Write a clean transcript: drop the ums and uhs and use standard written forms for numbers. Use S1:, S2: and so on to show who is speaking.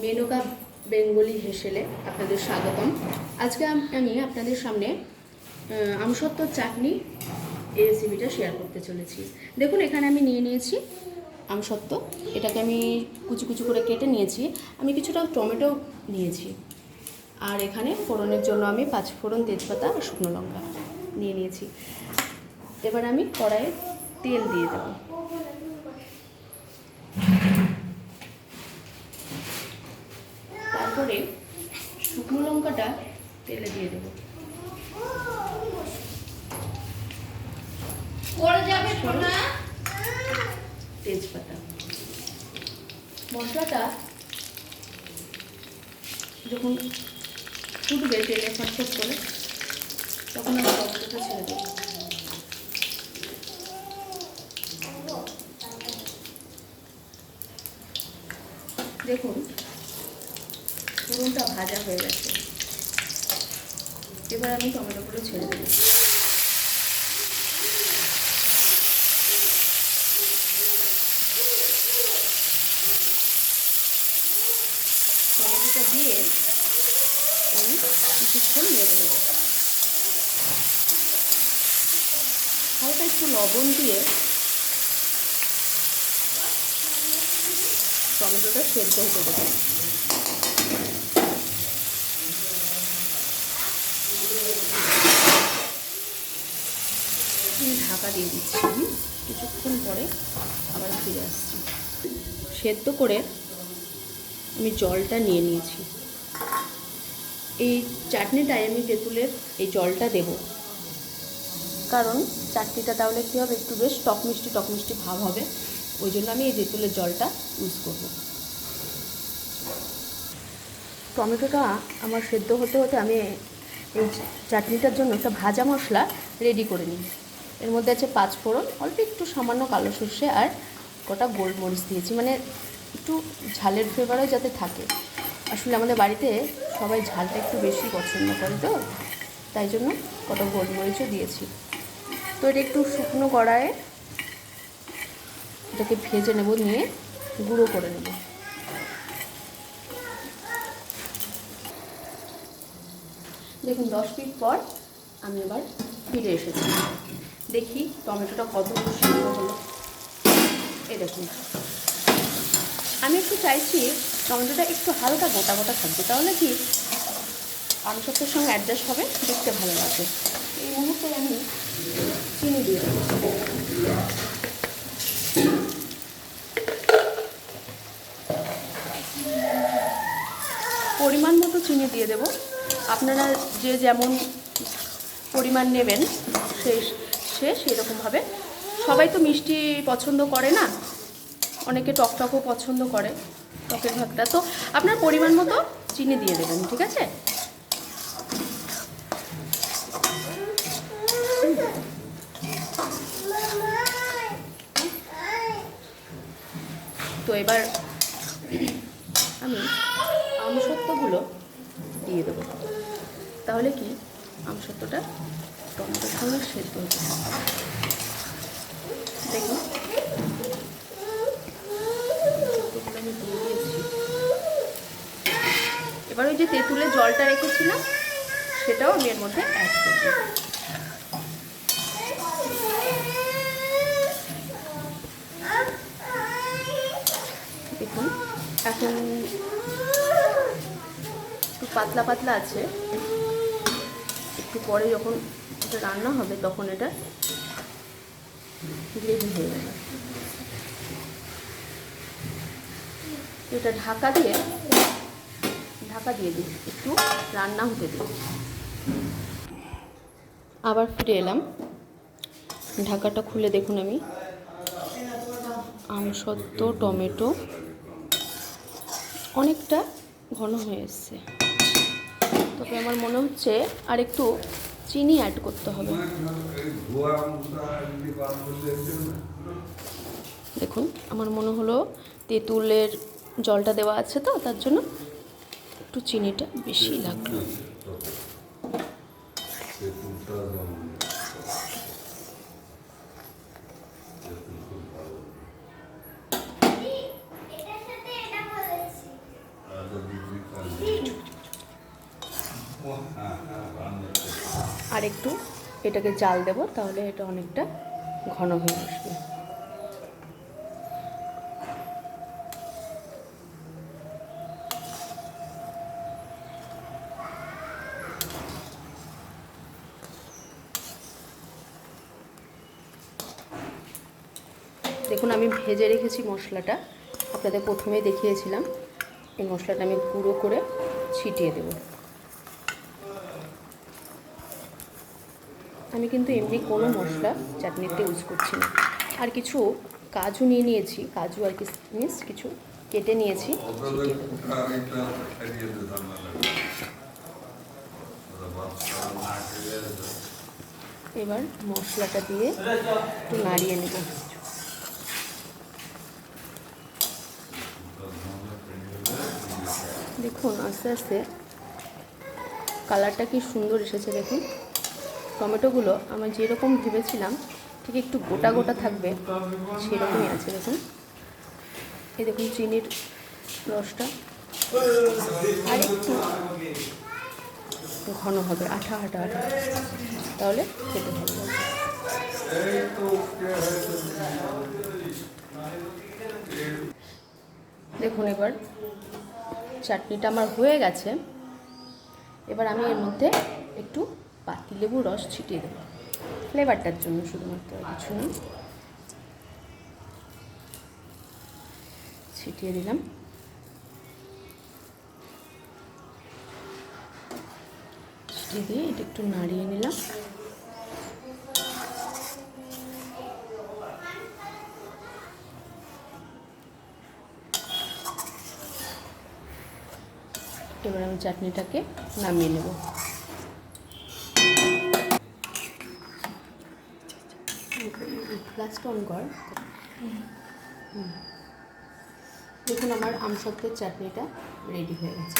S1: Menaka Bengali হেসেলে আপনাদের স্বাগতম। আজকে আমি আপনাদের সামনে আমসত্ত্ব চাটনি এই রেসিপিটা শেয়ার করতে চলেছি। দেখুন এখানে আমি নিয়ে নিয়েছি আমসত্ত্ব, এটাকে আমি কুচি কুচি করে কেটে নিয়েছি। আমি কিছুটা টমেটো নিয়েছি, আর এখানে ফোড়নের জন্য আমি 5 ফোড়ন, তেজপাতা আর শুকনো লঙ্কা নিয়ে নিয়েছি। এবার আমি কড়াইয়ে তেল দিয়ে দেবো। তারপরে শুকনো লঙ্কাটা তেলে দিয়ে দেবো। তেজপাতা, মশলাটা যখন ফুটবে তেলে ফটফট করে, তখন আমি টমেটোটা ছেড়ে দেবো। দেখুন ফোড়নটা ভাজা হয়ে গেছে, এবার আমি টমেটোগুলো ছেড়ে দেবো। টমেটোটা দিয়ে আমি কিছুক্ষণ নেড়ে নেব। হালকা একটু লবণ দিয়ে টমেটোটা সেদ্ধ হতে দেবো। ঢাকা দিয়ে দিচ্ছি, কিছুক্ষণ পরে আবার ফিরে আসছি। সেদ্ধ করে আমি জলটা নিয়ে নিয়েছি। এই চাটনিটায় আমি তেঁতুলের এই জলটা দেব, কারণ চাটনিটা তাহলে কী হবে, একটু বেশ টক মিষ্টি ভাব হবে। ওই জন্য আমি এই তেঁতুলের জলটা ইউজ করব। টমেটোটা আমার সেদ্ধ হতে হতে আমি এই চাটনিটার জন্য একটা ভাজা মশলা রেডি করে নিই। এর মধ্যে আছে 5 ফোড়ন, অল্প একটু সামান্য কালো সর্ষে আর কটা গোলমরিচ দিয়েছি, মানে একটু ঝালের ফ্লেভারও যাতে থাকে। আসলে আমাদের বাড়িতে সবাই ঝালটা একটু বেশি পছন্দ করে, তো তাই জন্য কটা গোলমরিচও দিয়েছি। তো এটা একটু শুকনো কড়াইয়ে এটাকে ভেজে নেব, নিয়ে গুঁড়ো করে নেব। দেখুন 10 মিনিট পর আমি এবার ফিরে এসেছি। দেখি টমেটোটা কত সিদ্ধ হলো। এই দেখুন, আমি একটু চাইছি টমেটোটা একটু হালকা গোটা গোটা থাকবে, তাহলে কি আমসত্ত্বের সঙ্গে অ্যাডজাস্ট হবে, দেখতে ভালো লাগবে। এই মুহূর্তে আমি চিনি দিয়ে দেবো। পরিমাণ মতো চিনি দিয়ে দেব। আপনারা যে যেমন পরিমাণ নেবেন সে সেরকমভাবে। সবাই তো মিষ্টি পছন্দ করে না, অনেকে টকটকও পছন্দ করে, টকের ভাগটা। তো আপনার পরিমাণ মতো চিনি দিয়ে দেবেন, ঠিক আছে? তো এবার আমি আমসত্ত্বগুলো দিয়ে দেবো, তাহলে কি আমসত্ত্বটা টমেটোর সঙ্গে সেদ্ধ হতে হবে। দেখুন আমসত্ত্বগুলো আমি দিয়ে দিয়েছি। এবার ওই যে তেঁতুলের জলটা রেখেছিলাম সেটাও আমি এর মধ্যে অ্যাড করব। দেখুন এখন একটু পাতলা পাতলা আছে, একটু পরে যখন এটা রান্না হবে তখন এটা গ্রেভি হয়ে যাবে। এটা ঢাকা দিয়ে দিই, একটু রান্না হতে দিই। আবার ফিরে এলাম, ঢাকাটা খুলে দেখুন আমি আমসত্ত্ব টমেটো অনেকটা ঘন হয়ে এসছে। তবে আমার মনে হচ্ছে আর একটু চিনি অ্যাড করতে হবে। দেখুন আমার মনে হলো তেঁতুলের জলটা দেওয়া আছে, তো তার জন্য একটু চিনিটা বেশি লাগলো। একটু এটাকে জাল দেব, তাহলে এটা অনেকটা ঘন হয়ে আসবে। দেখুন আমি ভেজে রেখেছি মশলাটা, আপনাদের প্রথমেই দেখিয়েছিলাম। এই মশলাটা আমি গুঁড়ো করে ছিটিয়ে দেব। আমি কিন্তু এমনি কোনো মশলা চাটনিতে ইউজ করছি না। আর কিছু কাজু নিয়ে নিয়েছি, কাজু আর কিশমিশ কিছু কেটে নিয়েছি, ছিটিয়ে দেব। এবার মশলাটা দিয়ে একটু নাড়িয়ে নেব। দেখুন আস্তে আস্তে কালারটা কি সুন্দর এসেছে। দেখুন টমেটোগুলো আমার যেরকম ভেবেছিলাম ঠিক একটু গোটা গোটা থাকবে সেরকমই আছে। দেখুন এই দেখুন চিনির রসটা আর একটু ঘন হবে, আঠা আঠা আঠা, তাহলে খেতে ভালো লাগবে। দেখুন এবার চাটনিটা আমার হয়ে গেছে। এবার আমি এর মধ্যে একটু পাতিলেবুর রস ছিটিয়ে দেবো, ফ্লেভারটার জন্য শুধুমাত্র, কিছু না। ছিটিয়ে দিলাম। ছিটিয়ে দিয়ে এটা একটু নাড়িয়ে নিলাম। এবার আমি চাটনিটাকে নামিয়ে নেব। গ্যাসটা অন কর। দেখুন আমার আমসত্ত্বের চাটনিটা রেডি হয়ে গেছে।